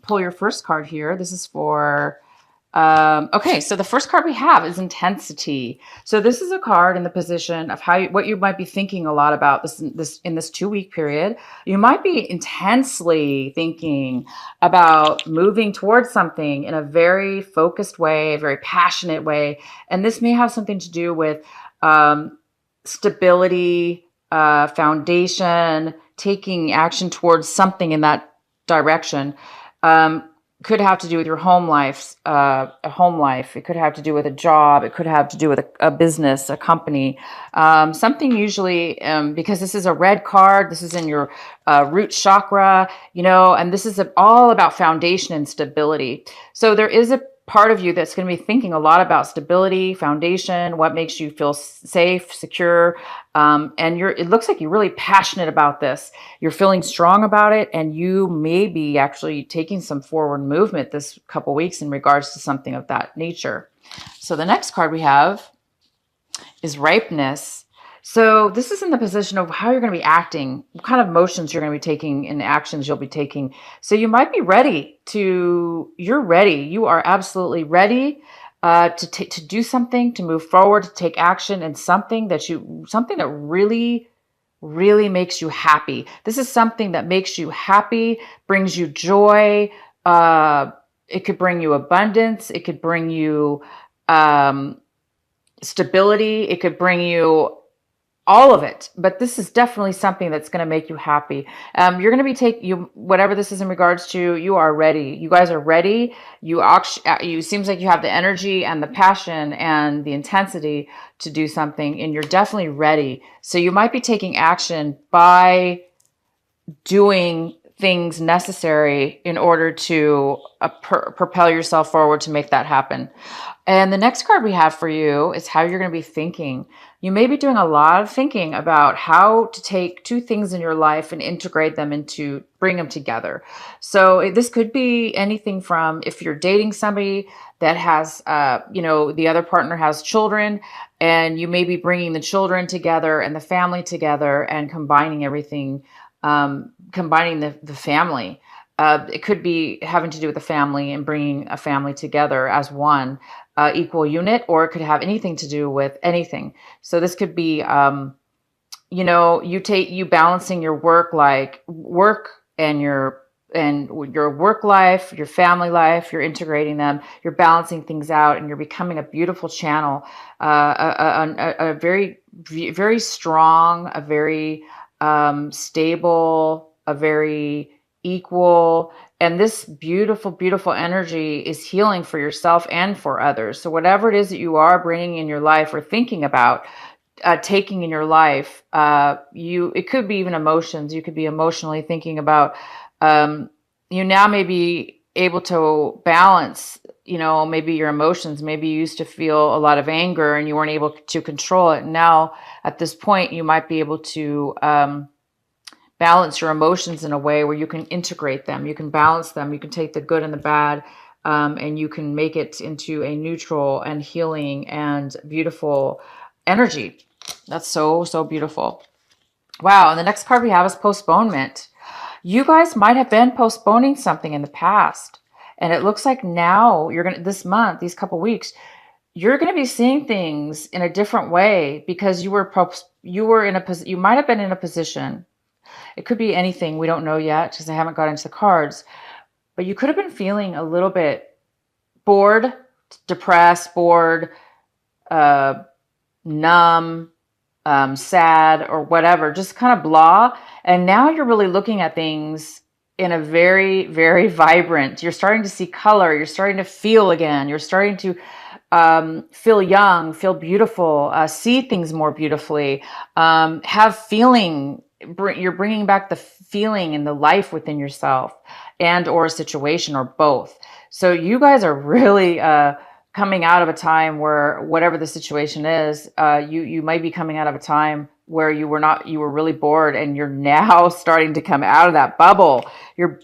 pull your first card here. This is for, okay, so the first card we have is intensity. So this is a card in the position of what you might be thinking a lot about in this 2-week period. You might be intensely thinking about moving towards something in a very focused way, a very passionate way. And this may have something to do with stability, foundation, taking action towards something in that direction. Could have to do with your home life, a home life. It could have to do with a job. It could have to do with a business, a company, something usually, because this is a red card. This is in your root chakra, and this is all about foundation and stability. So there is a part of you that's going to be thinking a lot about stability, foundation, what makes you feel safe, secure. And it looks like you're really passionate about this. You're feeling strong about it, and you may be actually taking some forward movement this couple weeks in regards to something of that nature. So the next card we have is ripeness. So this is in the position of how you're going to be acting, what kind of motions you're going to be taking and actions you'll be taking. So you might be ready you're ready. You are absolutely ready to do something, to move forward, to take action in something that really, really makes you happy. This is something that makes you happy, brings you joy. It could bring you abundance. It could bring you stability. It could bring you all of it, but this is definitely something that's going to make you happy. You're going to be whatever this is in regards to, you are ready. You guys are ready. You seems like you have the energy and the passion and the intensity to do something, and you're definitely ready. So you might be taking action by doing things necessary in order to propel yourself forward to make that happen. And the next card we have for you is how you're going to be thinking. You may be doing a lot of thinking about how to take two things in your life and integrate them bring them together. So this could be anything from if you're dating somebody that has, the other partner has children, and you may be bringing the children together and the family together and combining everything, combining the family. It could be having to do with the family and bringing a family together as one equal unit, or it could have anything to do with anything. So this could be, you balancing your work and your work life, your family life, you're integrating them, you're balancing things out, and you're becoming a beautiful channel, a very, very strong, a very stable, a very equal. And this beautiful, beautiful energy is healing for yourself and for others. So whatever it is that you are bringing in your life or thinking about taking in your life, it could be even emotions. You could be emotionally thinking about, you now may be able to balance, maybe your emotions. Maybe you used to feel a lot of anger and you weren't able to control it. Now, at this point, you might be able to balance your emotions in a way where you can integrate them. You can balance them. You can take the good and the bad, and you can make it into a neutral and healing and beautiful energy. That's so, so beautiful. Wow. And the next card we have is postponement. You guys might have been postponing something in the past, and it looks like now this month, these couple weeks, you're going to be seeing things in a different way because you might have been in a position. It could be anything. We don't know yet because I haven't got into the cards. But you could have been feeling a little bit bored, depressed, numb, sad, or whatever. Just kind of blah. And now you're really looking at things in a very, very vibrant. You're starting to see color. You're starting to feel again. You're starting to feel young, feel beautiful, see things more beautifully, have feeling. You're bringing back the feeling and the life within yourself and or a situation or both. So you guys are really coming out of a time where whatever the situation is, you might be coming out of a time where you were really bored, and you're now starting to come out of that bubble. You're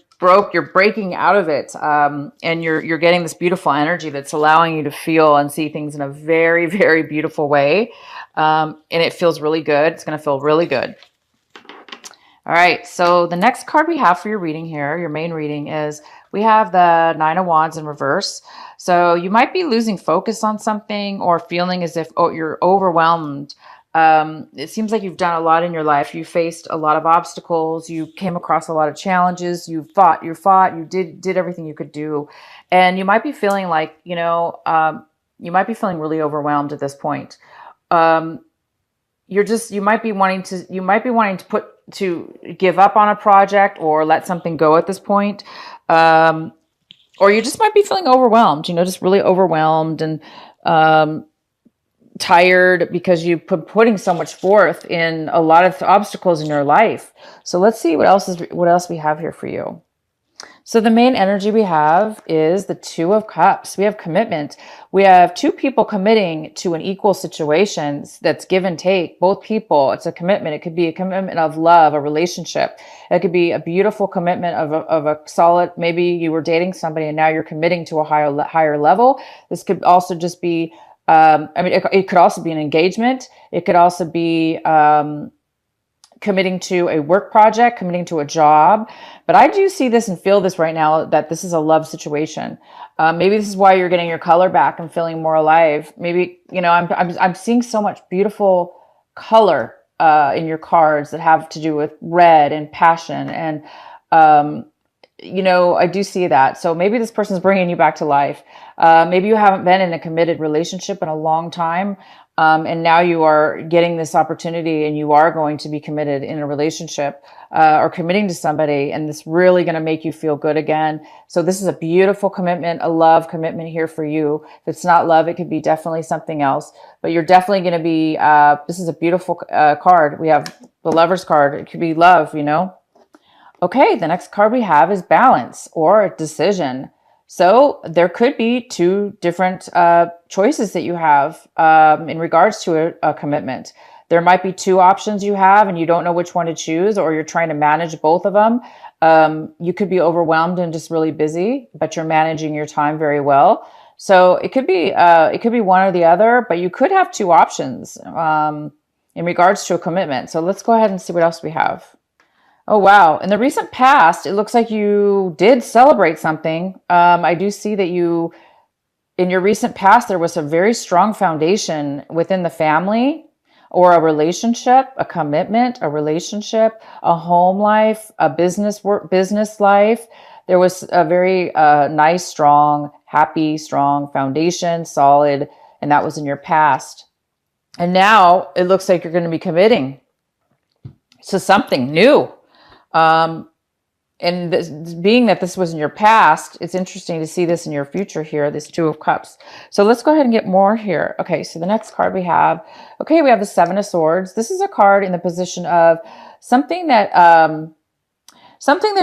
breaking out of it, and you're getting this beautiful energy that's allowing you to feel and see things in a very, very beautiful way, and it feels really good. It's going to feel really good. All right, so the next card we have for your reading here, your main reading, is we have the Nine of Wands in reverse. So you might be losing focus on something or feeling as if you're overwhelmed. It seems like you've done a lot in your life. You faced a lot of obstacles. You came across a lot of challenges. You did everything you could do. And you might be feeling like, you might be feeling really overwhelmed at this point. Um, you might be wanting to give up on a project or let something go at this point. Um, or you just might be feeling overwhelmed, just really overwhelmed and um, tired because you've been putting so much forth in a lot of obstacles in your life. So let's see what else we have here for you. So the main energy we have is the Two of Cups. We have commitment. We have two people committing to an equal situation that's give and take. Both people, it's a commitment. It could be a commitment of love, a relationship. It could be a beautiful commitment of a solid, maybe you were dating somebody and now you're committing to a higher level. This could also just be, it could also be an engagement. It could also be, committing to a work project, committing to a job. But I do see this and feel this right now, that this is a love situation. Maybe this is why you're getting your color back and feeling more alive. Maybe, I'm seeing so much beautiful color in your cards that have to do with red and passion. And, I do see that. So maybe this person's bringing you back to life. Maybe you haven't been in a committed relationship in a long time. And now you are getting this opportunity and you are going to be committed in a relationship or committing to somebody. And this really going to make you feel good again. So this is a beautiful commitment, a love commitment here for you. If it's not love, it could be definitely something else. But you're definitely going to be, this is a beautiful card. We have the Lover's card. It could be love, Okay, the next card we have is balance or decision. So there could be two different choices that you have in regards to a commitment. There might be two options you have and you don't know which one to choose, or you're trying to manage both of them. You could be overwhelmed and just really busy, but you're managing your time very well. So it could be one or the other, but you could have two options in regards to a commitment. So let's go ahead and see what else we have. Oh, wow. In the recent past, it looks like you did celebrate something. I do see that in your recent past, there was a very strong foundation within the family or a relationship, a commitment, a relationship, a home life, a business life. There was a very nice, strong, happy, strong foundation, solid, and that was in your past. And now it looks like you're going to be committing to something new. And being that this was in your past, it's interesting to see this in your future here, this Two of Cups. So let's go ahead and get more here. Okay, so the next card we have the Seven of Swords. This is a card in the position of something that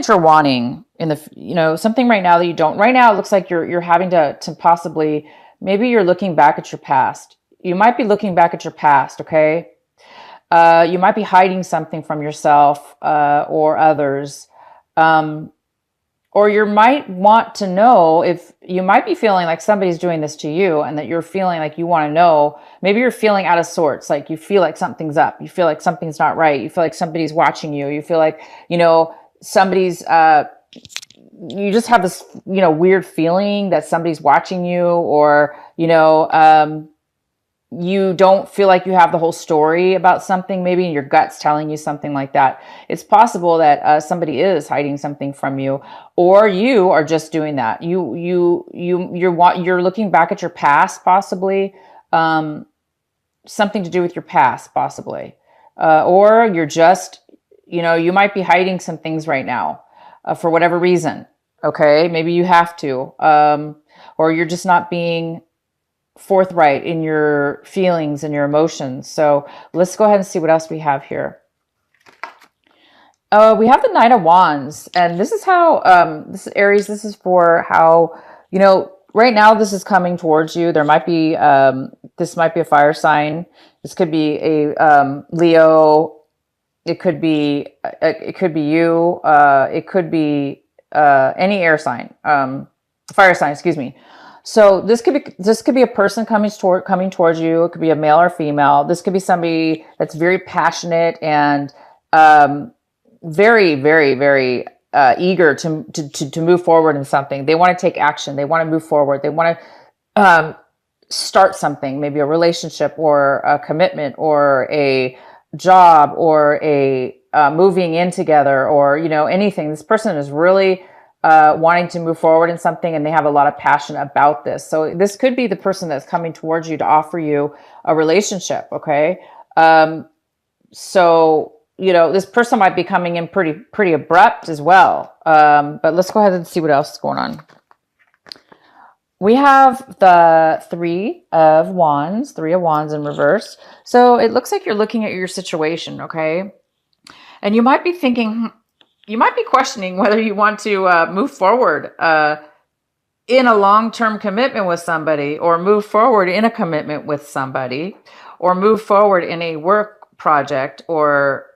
you're wanting in the, something right now that you don't. Right now, it looks like you're having to possibly, maybe you're looking back at your past. You might be looking back at your past, okay? You might be hiding something from yourself or others. Or you might want to know if you might be feeling like somebody's doing this to you and that you're feeling like you want to know. Maybe you're feeling out of sorts, like you feel like something's up. You feel like something's not right. You feel like somebody's watching you. You feel like, somebody's, you just have this, weird feeling that somebody's watching you or, you don't feel like you have the whole story about something, maybe in your gut's telling you something like that. It's possible that somebody is hiding something from you, or you are just doing that. You're looking back at your past, possibly, something to do with your past, possibly, or you're just, you might be hiding some things right now for whatever reason. Okay, maybe you have to, or you're just not being forthright in your feelings and your emotions. So let's go ahead and see what else we have here. We have the Knight of Wands, and this is how, this is Aries, this is for how, right now this is coming towards you. There might be, this might be a fire sign. This could be a Leo. It could be you. It could be any air sign, fire sign, excuse me. So this could be a person coming towards you. It could be a male or female. This could be somebody that's very passionate and very, very, very eager to move forward in something. They want to take action. They want to move forward. They want to start something, maybe a relationship or a commitment or a job or a moving in together or, anything. This person is really wanting to move forward in something, and they have a lot of passion about this. So this could be the person that's coming towards you to offer you a relationship. Okay. So, this person might be coming in pretty abrupt as well. But let's go ahead and see what else is going on. We have the Three of Wands in reverse. So it looks like you're looking at your situation, okay? And you might be thinking, you might be questioning whether you want to move forward in a long-term commitment with somebody, or move forward in a commitment with somebody, or move forward in a work project or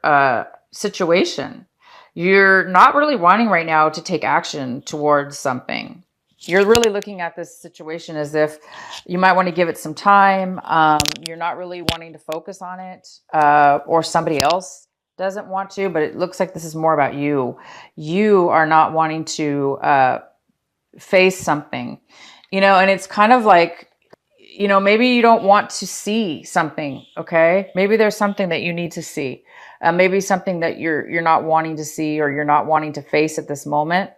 situation. You're not really wanting right now to take action towards something. You're really looking at this situation as if you might want to give it some time. You're not really wanting to focus on it, or somebody else doesn't want to, but it looks like this is more about you. You are not wanting to face something, and it's kind of like, maybe you don't want to see something. Okay. Maybe there's something that you need to see. Maybe something that you're not wanting to see, or you're not wanting to face at this moment.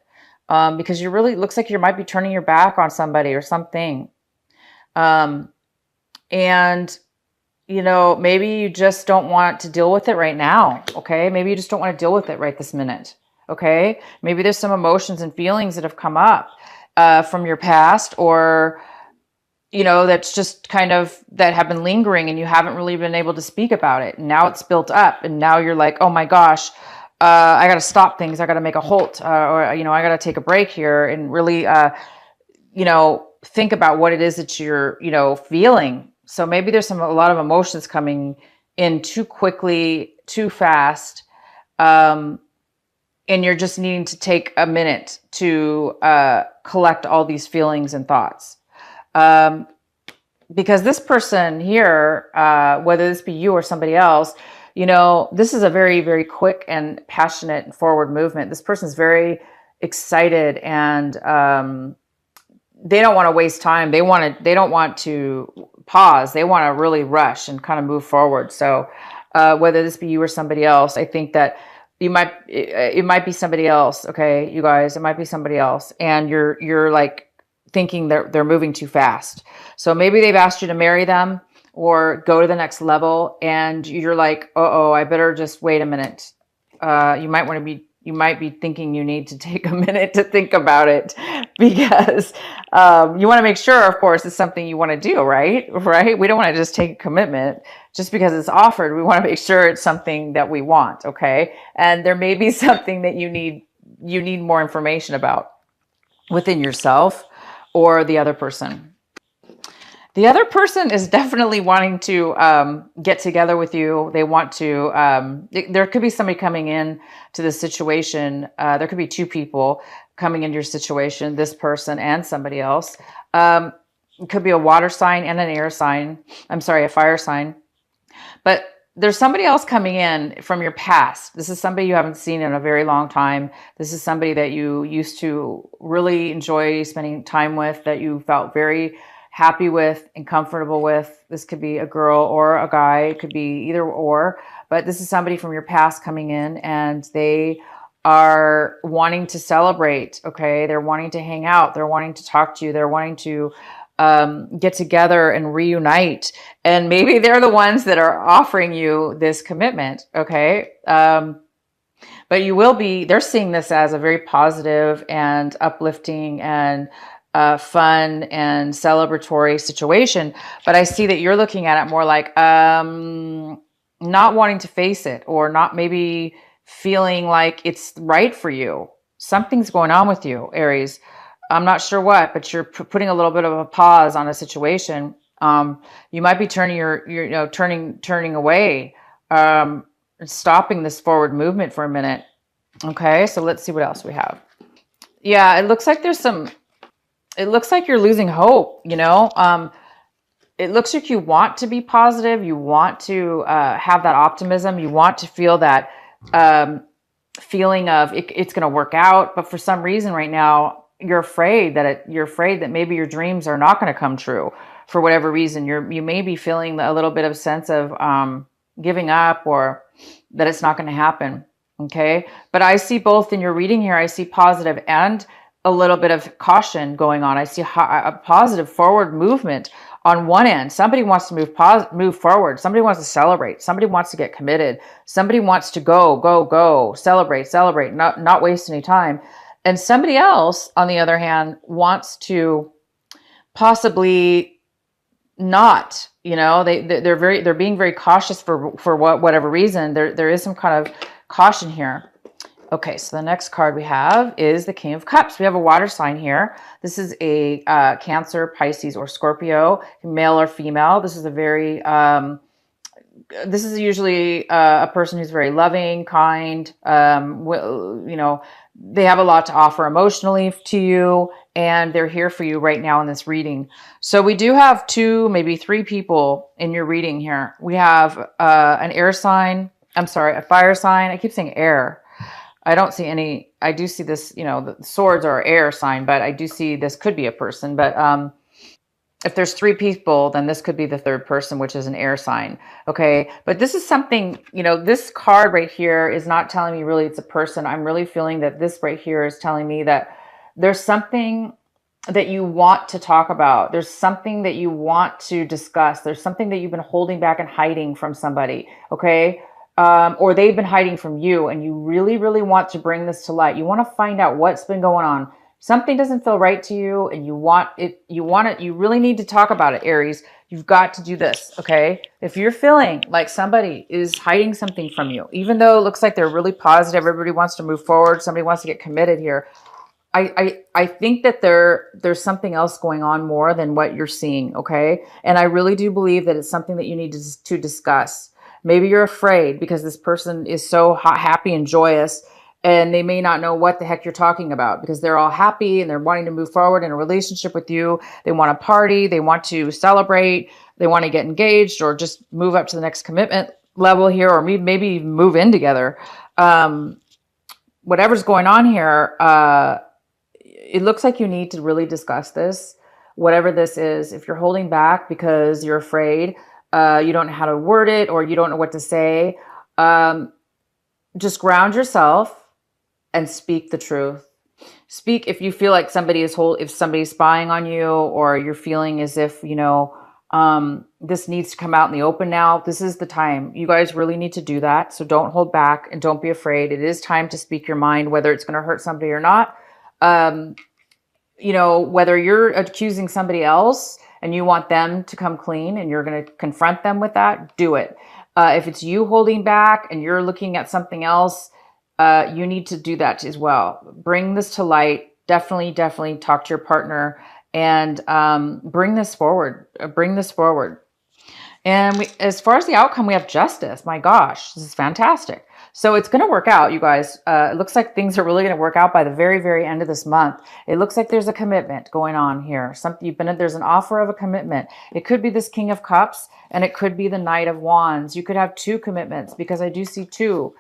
Because you really, looks like you might be turning your back on somebody or something. And, maybe you just don't want to deal with it right now. Okay. Maybe you just don't want to deal with it right this minute. Okay. Maybe there's some emotions and feelings that have come up from your past, or, that's just kind of, that have been lingering, and you haven't really been able to speak about it. And now it's built up, and now you're like, oh my gosh, I got to stop things. I got to make a halt, or, I got to take a break here and really, think about what it is that you're, feeling. So maybe there's a lot of emotions coming in too quickly, too fast. And you're just needing to take a minute to collect all these feelings and thoughts. Because this person here, whether this be you or somebody else, this is a very, very quick and passionate and forward movement. This person's very excited, and they don't want to waste time. They don't want to pause. They want to really rush and kind of move forward. So whether this be you or somebody else, I think that it might be somebody else. Okay, you guys, it might be somebody else. And you're like thinking they're moving too fast. So maybe they've asked you to marry them or go to the next level, and you're like, I better just wait a minute. You might be thinking you need to take a minute to think about it, because you want to make sure, of course, it's something you want to do, right? Right? We don't want to just take a commitment just because it's offered. We want to make sure it's something that we want, okay? And there may be something that you need more information about within yourself or the other person. The other person is definitely wanting to get together with you. They want to, there could be somebody coming in to this situation. There could be two people coming into your situation, this person and somebody else. It could be a water sign and an air sign. I'm sorry, a fire sign. But there's somebody else coming in from your past. This is somebody you haven't seen in a very long time. This is somebody that you used to really enjoy spending time with, that you felt very happy with and comfortable with. This could be a girl or a guy. It could be either or, but this is somebody from your past coming in, and they are wanting to celebrate. Okay. They're wanting to hang out. They're wanting to talk to you. They're wanting to get together and reunite. And maybe they're the ones that are offering you this commitment. Okay. But they're seeing this as a very positive and uplifting and fun and celebratory situation. But I see that you're looking at it more like not wanting to face it, or not maybe feeling like it's right for you. Something's going on with you, Aries. I'm not sure what, but you're putting a little bit of a pause on a situation. You might be turning turning away, stopping this forward movement for a minute. Okay, so let's see what else we have. Yeah, it looks like it looks like you're losing hope, it looks like you want to be positive. You want to have that optimism. You want to feel that feeling of it's going to work out, but for some reason right now you're afraid that you're afraid that maybe your dreams are not going to come true for whatever reason. You may be feeling a little bit of sense of giving up, or that it's not going to happen. Okay, but I see both in your reading here. I see positive and a little bit of caution going on. I see a positive forward movement on one end. Somebody wants to move forward. Somebody wants to celebrate. Somebody wants to get committed. Somebody wants to go, celebrate, not waste any time. And somebody else, on the other hand, wants to possibly not, they're being very cautious for whatever reason. There is some kind of caution here. Okay, so the next card we have is the King of Cups. We have a water sign here. This is a Cancer, Pisces, or Scorpio, male or female. This is a very, this is usually a person who's very loving, kind, they have a lot to offer emotionally to you, and they're here for you right now in this reading. So we do have 2, maybe 3 people in your reading here. We have an air sign. I'm sorry, a fire sign. I keep saying air. I don't see any, I do see this, the swords are air sign, but I do see this could be a person. But if there's 3 people, then this could be the third person, which is an air sign. Okay. But this is something, this card right here is not telling me really it's a person. I'm really feeling that this right here is telling me that there's something that you want to talk about. There's something that you want to discuss. There's something that you've been holding back and hiding from somebody. Okay. Or they've been hiding from you, and you really, really want to bring this to light. You want to find out what's been going on. Something doesn't feel right to you, and you want it, you really need to talk about it, Aries. You've got to do this, okay? If you're feeling like somebody is hiding something from you, even though it looks like they're really positive, everybody wants to move forward, somebody wants to get committed here, I think that there's something else going on more than what you're seeing, okay? And I really do believe that it's something that you need to discuss. Maybe you're afraid because this person is so happy and joyous, and they may not know what the heck you're talking about because they're all happy and they're wanting to move forward in a relationship with you. They want to party. They want to celebrate. They want to get engaged or just move up to the next commitment level here, or maybe move in together. Whatever's going on here, it looks like you need to really discuss this, whatever this is. If you're holding back because you're afraid, you don't know how to word it, or you don't know what to say, just ground yourself and speak the truth. Speak if you feel like if somebody's spying on you, or you're feeling as if, this needs to come out in the open now. This is the time. You guys really need to do that. So don't hold back and don't be afraid. It is time to speak your mind, whether it's going to hurt somebody or not. Whether you're accusing somebody else and you want them to come clean and you're going to confront them with that, do it. If it's you holding back and you're looking at something else, you need to do that as well. Bring this to light. Definitely talk to your partner and bring this forward. And as far as the outcome, we have justice. My gosh, this is fantastic. So it's going to work out, you guys. It looks like things are really going to work out by the very, very end of this month. It looks like there's a commitment going on here. There's an offer of a commitment. It could be this King of Cups, and it could be the Knight of Wands. You could have 2 commitments because I do see 2.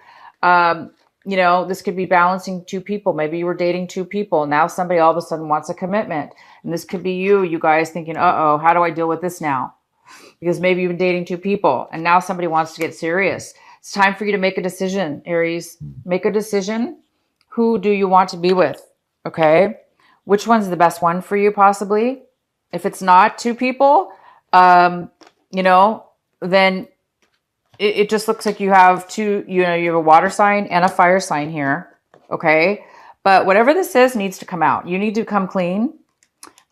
This could be balancing 2 people. Maybe you were dating 2 people. Now somebody all of a sudden wants a commitment. And this could be you guys thinking, uh-oh, how do I deal with this now? Because maybe you've been dating 2 people and now somebody wants to get serious. It's time for you to make a decision, Aries. Make a decision. Who do you want to be with? Okay. Which one's the best one for you, possibly? If it's not 2 people, then it just looks like you have 2, you have a water sign and a fire sign here. Okay. But whatever this is needs to come out. You need to come clean.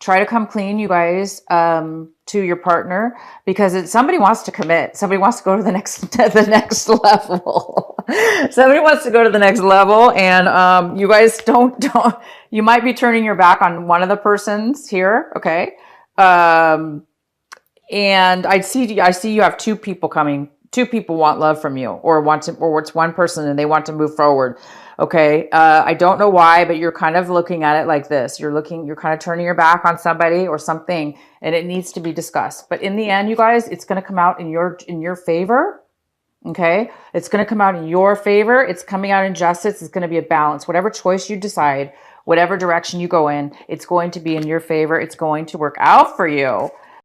Try to come clean, you guys, to your partner, because somebody wants to commit. Somebody wants to go to the next level. Somebody wants to go to the next level, and you guys don't. You might be turning your back on one of the persons here. Okay, and I see you have 2 people coming. 2 people want love from you, or it's one person and they want to move forward. Okay. I don't know why, but you're kind of looking at it like this. You're kind of turning your back on somebody or something, and it needs to be discussed. But in the end, you guys, it's going to come out in your favor. Okay. It's going to come out in your favor. It's coming out in justice. It's going to be a balance. Whatever choice you decide, whatever direction you go in, it's going to be in your favor. It's going to work out for you.